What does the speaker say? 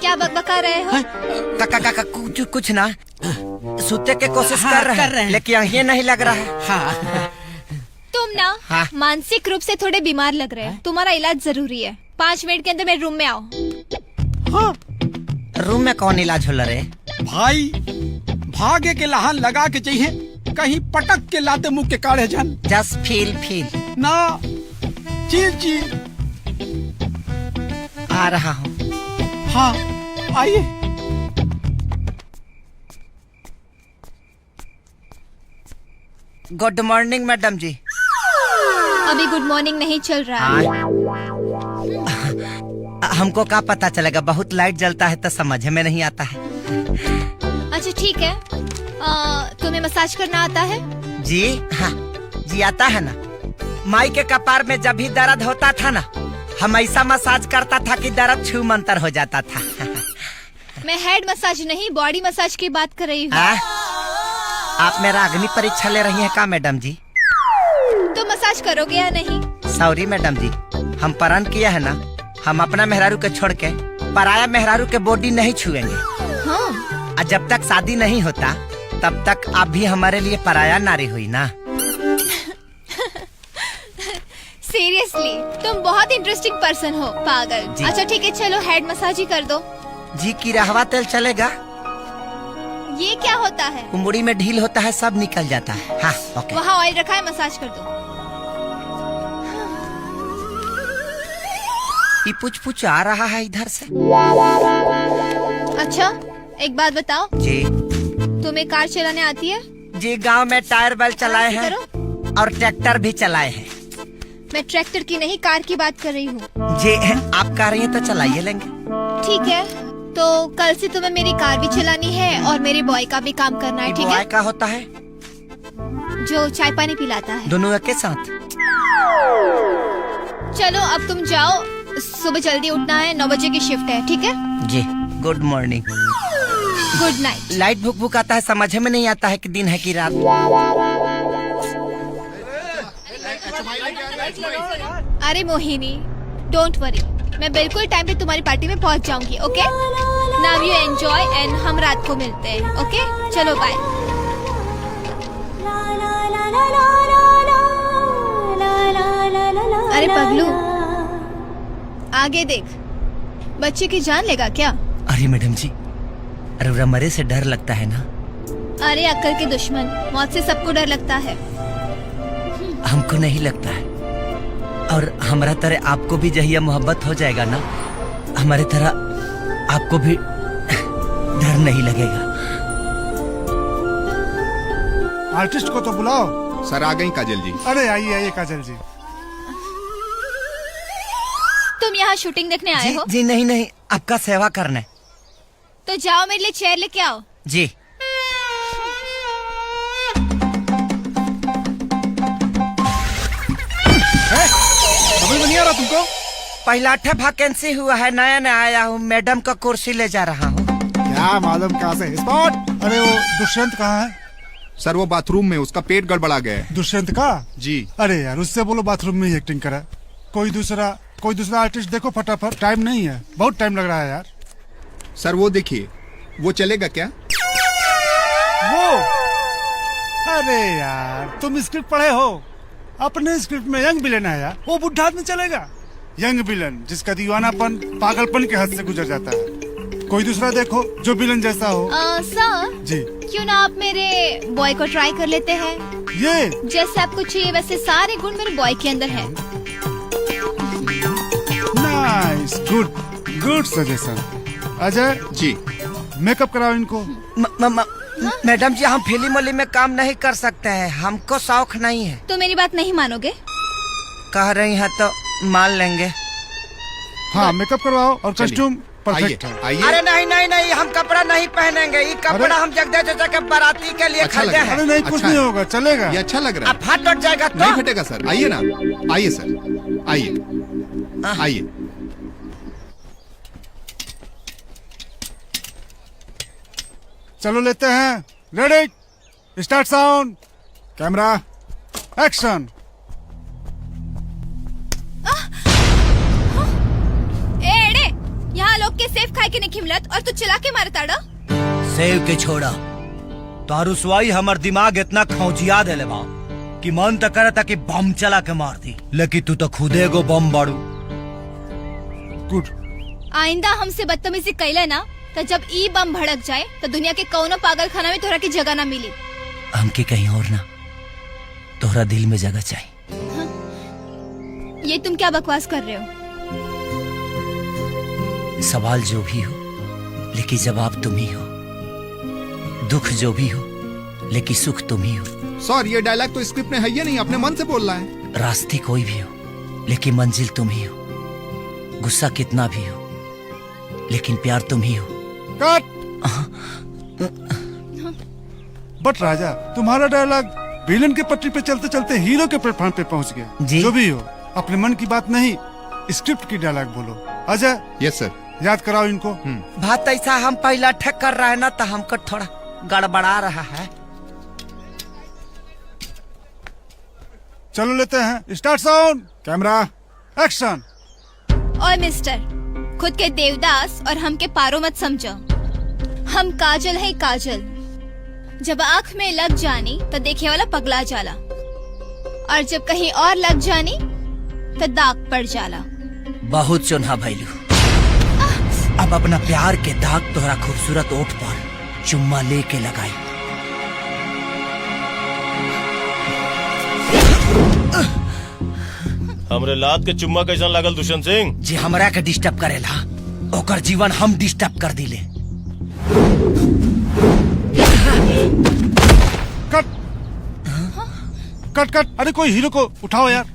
क्या बकबका रहे हो? काका कुछ ना, सोते के कोशिश कर रहे हैं लेकिन ये नहीं लग रहा है। हाँ। तुम ना मानसिक रूप से थोड़े बीमार लग रहे हो, तुम्हारा इलाज जरूरी है। 5 मिनट के अंदर मेरे रूम में आओ। हाँ। रूम में कौन इलाज होला रे? भाई भागे के लहान लगा के चाहिए, कहीं पटक के लाते मुंह के काढ़े जान। जस्ट फील ना चील आ रहा हूँ। हाँ आइए। गुड मॉर्निंग मैडम जी। अभी गुड मॉर्निंग नहीं चल रहा है। हमको क्या पता चलेगा, बहुत लाइट जलता है तो समझ में नहीं आता है। अच्छा ठीक है, तुम्हें मसाज करना आता है? जी हाँ जी आता है ना। माई के कपार में जब भी दर्द होता था ना, हम ऐसा मसाज करता था कि दर्द छू मंतर हो जाता था। मैं हेड मसाज नहीं, बॉडी मसाज की बात कर रही हूँ। आप मेरा अग्नि परीक्षा ले रही हैं क्या मैडम जी? तो मसाज करोगे या नहीं? सॉरी मैडम जी, हम प्रण किया है ना, हम अपना मेहरारू के छोड़ के पराया मेहरारू के बॉडी नहीं छुएंगे। हाँ। और जब तक शादी नहीं होता तब तक आप भी हमारे लिए पराया नारी हुई ना। सीरियसली तुम बहुत इंटरेस्टिंग पर्सन हो, पागल। अच्छा ठीक है, चलो हेड मसाज ही कर दो। जी की रहवा तेल चलेगा? ये क्या होता है? उंगली में ढील होता है, सब निकल जाता है। हाँ ओके। वहाँ ऑयल रखा है, मसाज कर दो। ये पूछ आ रहा है इधर से। अच्छा एक बात बताओ जी। तुम्हें कार चलाने आती है? जी गांव में टायर बेल चलाए हैं और ट्रैक्टर भी चलाए हैं। मैं ट्रैक्टर की नहीं, कार की बात कर रही हूँ। जी आप कह रही हैं तो चलाइए लेंगे। ठीक है, तो कल से तुम्हें मेरी कार भी चलानी है और मेरे बॉय का भी काम करना है, ठीक है? बॉय का होता है जो चाय पानी पिलाता है। दोनों एक साथ। चलो अब तुम जाओ, सुबह जल्दी उठना है, 9 बजे की शिफ्ट है, ठीक है? जी good morning. Good night. Light भुक भुक आता है, समझ में नहीं आता है कि दिन है कि रात। अरे मोहिनी, डोंट वरी, मैं बिल्कुल टाइम पे तुम्हारी पार्टी में पहुंच जाऊंगी। Okay, now you enjoy and हम रात को मिलते हैं। ओके चलो बाय। अरे पगलू, आगे देख, बच्चे की जान लेगा क्या? अरे मैडम जी, अरे मरे से डर लगता है ना। अरे अक्ल के दुश्मन, मौत से सबको डर लगता है। हमको नहीं लगता है, और हमारा तरह आपको भी जहिया मोहब्बत हो जाएगा ना, हमारे तरह आपको भी डर नहीं लगेगा। आर्टिस्ट को तो बुलाओ। सर आ गई काजल जी। अरे आइए आइए काजल जी। तुम यहाँ शूटिंग देखने आए हो? जी नहीं, आपका सेवा करना है। तो जाओ मेरे लिए चेयर लेके आओ। जी। समझ में नहीं आ रहा तुमको? पहला वैकेंसी हुआ है, नया आया हूँ, मैडम का कुर्सी ले जा रहा हूँ। क्या मालूम कहाँ से स्पॉट। अरे वो दुष्यंत कहाँ है? सर वो बाथरूम में, उसका पेट गड़बड़ा गया है। दुष्यंत का? जी। अरे यार उससे बोलो बाथरूम में ही एक्टिंग करा। कोई दूसरा आर्टिस्ट देखो फटाफट, टाइम नहीं है, बहुत टाइम लग रहा है यार। सर वो देखिए, वो चलेगा क्या? वो? अरे यार तुम स्क्रिप्ट पढ़े हो? अपने स्क्रिप्ट में यंग विलेन है यार, वो बुढ़ा आदमी चलेगा? यंग विलेन जिसका दीवानापन पागलपन के हद से गुजर जाता है। कोई दूसरा देखो जो विलेन जैसा हो। सर जी। क्यों ना आप मेरे बॉय को ट्राई कर लेते हैं? ये जैसे आपको चाहिए वैसे सारे गुण मेरे बॉय के अंदर है। Nice, good suggestion. Ajay ji. Makeup कराओ इनको। मैडम जी हम फिल्म वाली में काम नहीं कर सकते हैं, हमको शौक नहीं है। तो मेरी बात नहीं मानोगे? कह रही हैं तो मान लेंगे। हाँ मेकअप करवाओ और कॉस्ट्यूम परफेक्ट है। आइए। अरे नहीं, हम कपड़ा नहीं पहनेंगे, ये कपड़ा हम जगदे चाचा के बाराती के लिए अच्छा खरीदे लग रहा हैं। अरे नहीं, कुछ अच्छा नहीं है। होगा, चलेगा। ये अच्छा लग रहा अब फट उठ जाएगा है। नहीं तो। फटेगा सर, आइए ना, आइए सर, आइए। चलो लेते हैं। Ready, start, sound, camera, action. एड़े, यहाँ लोग के सेफ खाए के नहीं मिलत और तू चिल्ला के मारे ताड़ा। सेव के छोड़ा तारू सुवाई हमर दिमाग इतना खौजिया देले बा कि मन तो करता कि बम चला के मार दी, लेकिन तू तो खुदे गो बम बाड़ू। गुड। आइंदा हमसे बदतमीजी कैले ना तो जब ई बम भड़क जाए तो दुनिया के कौनो पागल खाना में तोहरा की जगह ना मिली। हमके कहीं और ना, तोहरा दिल में जगह चाहिए। ये तुम क्या बकवास कर रहे हो? सवाल जो भी हो लेकिन जवाब तुम ही हो, दुख जो भी हो लेकिन सुख तुम ही हो। सर ये डायलॉग तो स्क्रिप्ट में है ही नहीं, अपने मन से बोल रहा है। रास्ते कोई भी हो लेकिन मंजिल तुम ही हो, गुस्सा कितना भी हो लेकिन प्यार तुम ही हो। कट। बट राजा, तुम्हारा डायलॉग विलन के पटरी पे चलते चलते हीरो के प्लेटफॉर्म पे पहुंच गया। जी। जो भी हो, अपने मन की बात नहीं, स्क्रिप्ट की डायलॉग बोलो। Ajay, yes sir. याद कराओ इनको। बात ऐसा हम पहला ठक कर रहा है ना, तो हमको थोड़ा गड़बड़ा रहा है। चलो लेते हैं। Start sound, camera, action. ओए मिस्टर, खुद के देवदास और हम के पारो मत समझो। हम काजल है काजल, जब आँख में लग जानी तो देखे वाला पगला जाला, और जब कहीं और लग जानी तो दाग पड़ जाला। बहुत चुनहा भैलू, अब अपना प्यार के दाग तोहरा खूबसूरत ओठ पर चुम्मा लेके लगाई। हमरे लात के चुम्मा कैसा लागल दुष्यंत सिंह? जे हमरा के डिस्टर्ब करेला ओकर जीवन हम डिस्टर्ब कर दिले। Cut cut cut. अरे कोई हीरो को उठाओ यार।